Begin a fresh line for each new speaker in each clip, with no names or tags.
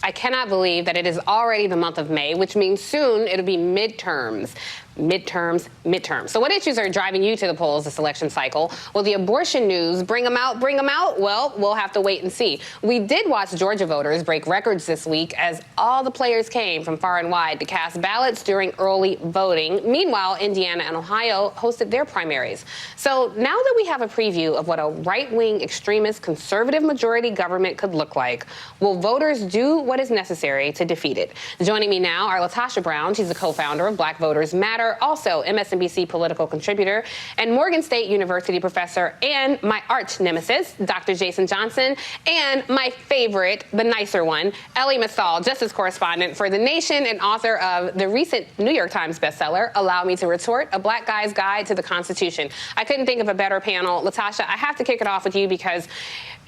I cannot believe that it is already the month of May, which means soon it'll be midterms. Midterms. So what issues are driving you to the polls this election cycle? Will the abortion news bring them out? Well, we'll have to wait and see. We did watch Georgia voters break records this week as all the players came from far and wide to cast ballots during early voting. Meanwhile, Indiana and Ohio hosted their primaries. So now that we have a preview of what a right-wing extremist conservative majority government could look like, will voters do what is necessary to defeat it? Joining me now are LaTosha Brown. She's the co-founder of Black Voters Matter, also MSNBC political contributor and Morgan State University professor, and my arch nemesis, Dr. Jason Johnson, and my favorite, the nicer one, Elie Mystal, justice correspondent for The Nation and author of the recent New York Times bestseller, Allow Me to Retort, A Black Guy's Guide to the Constitution. I couldn't think of a better panel. LaTosha, I have to kick it off with you because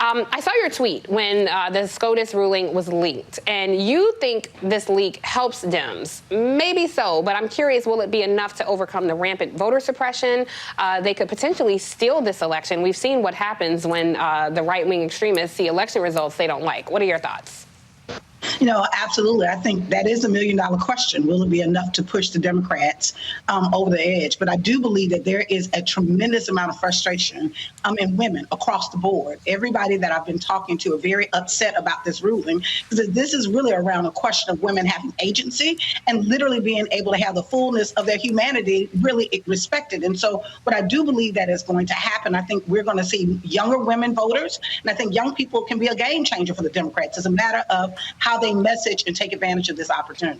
I saw your tweet when the SCOTUS ruling was leaked, and you think this leak helps Dems. Maybe so, but I'm curious, will it be enough to overcome the rampant voter suppression? They could potentially steal this election. We've seen what happens when the right-wing extremists see election results they don't like. What are your thoughts?
Absolutely. I think that is $1 million question. Will it be enough to push the Democrats over the edge? But I do believe that there is a tremendous amount of frustration in women across the board. Everybody that I've been talking to are very upset about this ruling, because this is really around a question of women having agency and literally being able to have the fullness of their humanity really respected. And so what I do believe that is going to happen, I think we're going to see younger women voters, and I think young people can be a game changer for the Democrats. It's a matter of how they message and take advantage of this opportunity.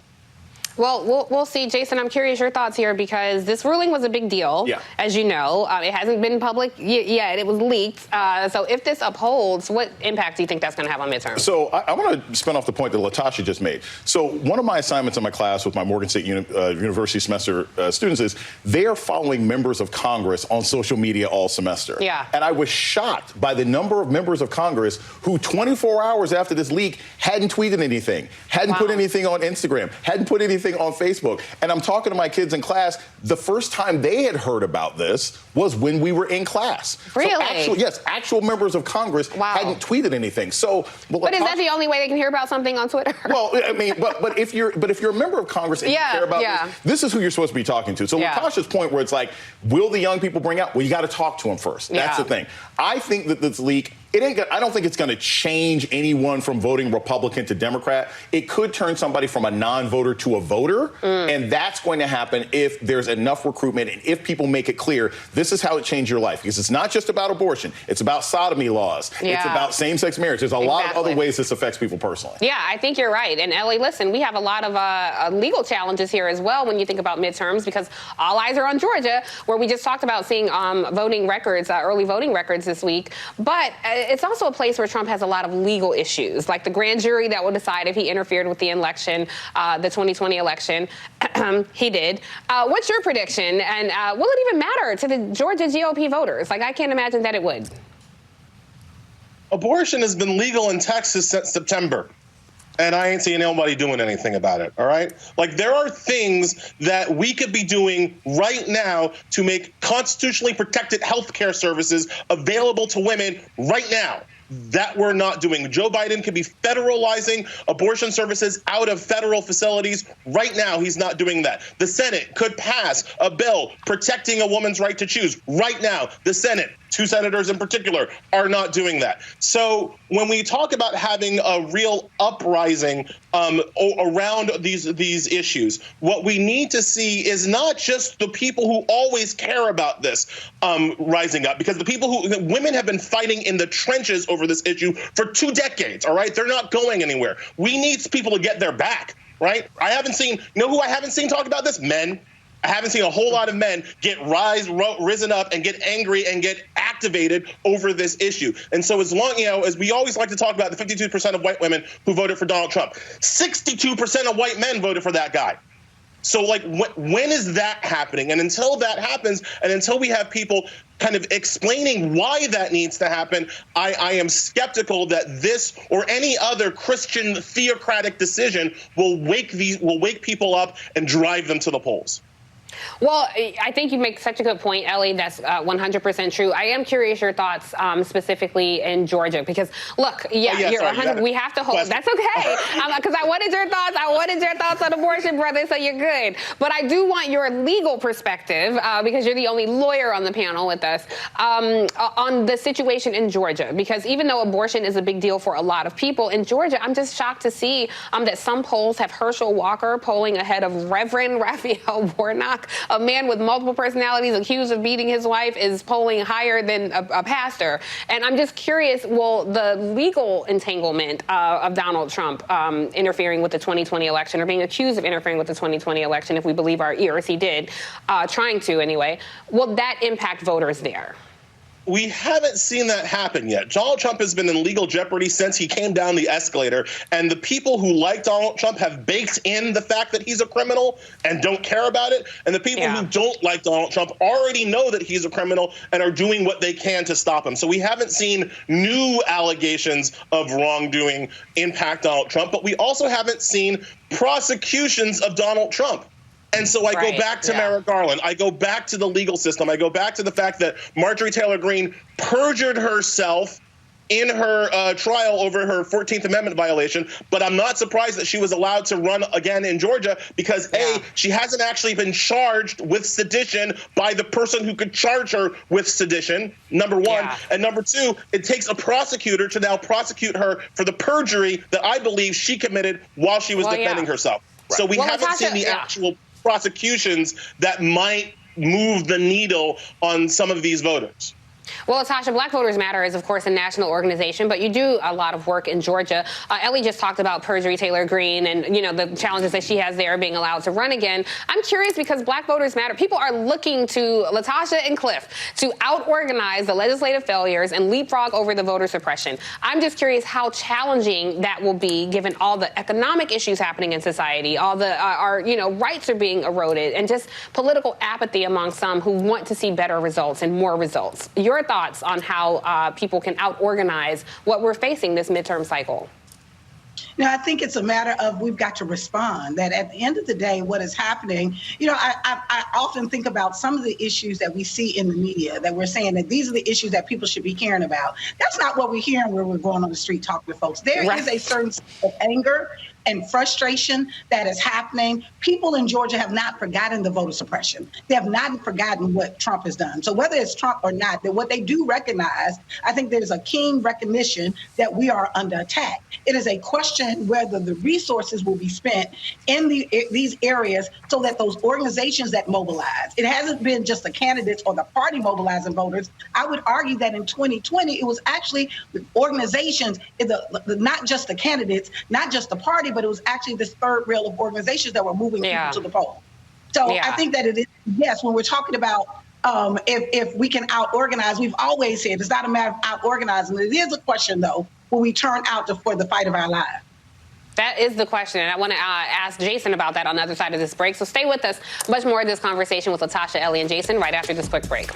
Well, we'll see. Jason, I'm curious your thoughts here, because this ruling was a big deal, as you know. It hasn't been public yet. It was leaked. So if this upholds, what impact do you think that's going to have on midterms?
So I want to spin off the point that LaTosha just made. So one of my assignments in my class with my Morgan State University semester students is they are following members of Congress on social media all semester.
Yeah.
And I was shocked by the number of members of Congress who 24 hours after this leak hadn't tweeted anything, hadn't put anything on Instagram, hadn't put anything on Facebook. And I'm talking to my kids in class. The first time they had heard about this was when we were in class.
Really?
So actual members of Congress hadn't tweeted anything. So,
but is that the only way they can hear about something on Twitter?
Well, I mean, but if you're a member of Congress and you care about this is who you're supposed to be talking to. So LaTosha's point where it's like, will the young people bring out? Well, you got to talk to them first. That's the thing. I think that this leak, I don't think it's going to change anyone from voting Republican to Democrat. It could turn somebody from a non-voter to a voter, and that's going to happen if there's enough recruitment and if people make it clear this is how it changed your life. Because it's not just about abortion. It's about sodomy laws. It's about same-sex marriage. There's a lot of other ways this affects people personally.
Yeah, I think you're right. And Elie, listen, we have a lot of legal challenges here as well when you think about midterms, because all eyes are on Georgia, where we just talked about seeing voting records, early voting records this week. But it's also a place where Trump has a lot of legal issues, like the grand jury that will decide if he interfered with the election, the 2020 election. He did. What's your prediction? And will it even matter to the Georgia GOP voters? Like, I can't imagine that it would.
Abortion has been legal in Texas since September, and I ain't seeing nobody doing anything about it, all right? Like, there are things that we could be doing right now to make constitutionally protected health care services available to women right now that we're not doing. Joe Biden could be federalizing abortion services out of federal facilities right now. He's not doing that. The Senate could pass a bill protecting a woman's right to choose right now. The Senate, 2 senators in particular, are not doing that. So when we talk about having a real uprising around these issues, what we need to see is not just the people who always care about this rising up, because women have been fighting in the trenches over this issue for 2 decades, all right? They're not going anywhere. We need people to get their back, right? You know who I haven't seen talk about this? Men. I haven't seen a whole lot of men get risen up and get angry and get activated over this issue. And so as we always like to talk about the 52% of white women who voted for Donald Trump, 62% of white men voted for that guy. So, like, when is that happening? And until that happens, and until we have people kind of explaining why that needs to happen, I am skeptical that this or any other Christian theocratic decision will wake people up and drive them to the polls.
Well, I think you make such a good point, Ellie. That's 100% true. I am curious your thoughts specifically in Georgia because, look, you're 100. We have to hold. That's okay. Because I wanted your thoughts. I wanted your thoughts on abortion, brother. So you're good. But I do want your legal perspective because you're the only lawyer on the panel with us on the situation in Georgia. Because even though abortion is a big deal for a lot of people in Georgia, I'm just shocked to see that some polls have Herschel Walker polling ahead of Reverend Raphael Warnock. A man with multiple personalities accused of beating his wife is polling higher than a pastor. And I'm just curious, will the legal entanglement of Donald Trump interfering with the 2020 election or being accused of interfering with the 2020 election, if we believe our ears he did, trying to anyway, will that impact voters there?
We haven't seen that happen yet. Donald Trump has been in legal jeopardy since he came down the escalator, and the people who like Donald Trump have baked in the fact that he's a criminal and don't care about it, and the people who don't like Donald Trump already know that he's a criminal and are doing what they can to stop him. So we haven't seen new allegations of wrongdoing impact Donald Trump, but we also haven't seen prosecutions of Donald Trump. And so I go back to Merrick Garland. I go back to the legal system. I go back to the fact that Marjorie Taylor Greene perjured herself in her trial over her 14th Amendment violation. But I'm not surprised that she was allowed to run again in Georgia because, A, she hasn't actually been charged with sedition by the person who could charge her with sedition, number one. And number two, it takes a prosecutor to now prosecute her for the perjury that I believe she committed while she was defending herself. So we haven't seen the actual prosecutions that might move the needle on some of these voters.
Well, LaTosha, Black Voters Matter is, of course, a national organization, but you do a lot of work in Georgia. Ellie just talked about perjury Taylor Greene and, you know, the challenges that she has there being allowed to run again. I'm curious because Black Voters Matter, people are looking to LaTosha and Cliff to out-organize the legislative failures and leapfrog over the voter suppression. I'm just curious how challenging that will be given all the economic issues happening in society, all the, our, you know, rights are being eroded, and just political apathy among some who want to see better results and more results. Your thoughts on how people can out-organize what we're facing this midterm cycle?
You know, I think it's a matter of we've got to respond, that at the end of the day, what is happening, you know, I often think about some of the issues that we see in the media that we're saying that these are the issues that people should be caring about. That's not what we're hearing when we're going on the street talking to folks. There is a certain sense of anger and frustration that is happening. People in Georgia have not forgotten the voter suppression. They have not forgotten what Trump has done. So whether it's Trump or not, that what they do recognize, I think there's a keen recognition that we are under attack. It is a question whether the resources will be spent in these areas so that those organizations that mobilize, it hasn't been just the candidates or the party mobilizing voters. I would argue that in 2020, it was actually the organizations, not just the candidates, not just the party, but it was actually this third rail of organizations that were moving people to the poll. So I think that it is, yes, when we're talking about if we can out-organize, we've always said it's not a matter of out-organizing. It is a question, though, when we turn out for the fight of our lives.
That is the question, and I want to ask Jason about that on the other side of this break. So stay with us. Much more of this conversation with LaTosha, Ellie, and Jason right after this quick break.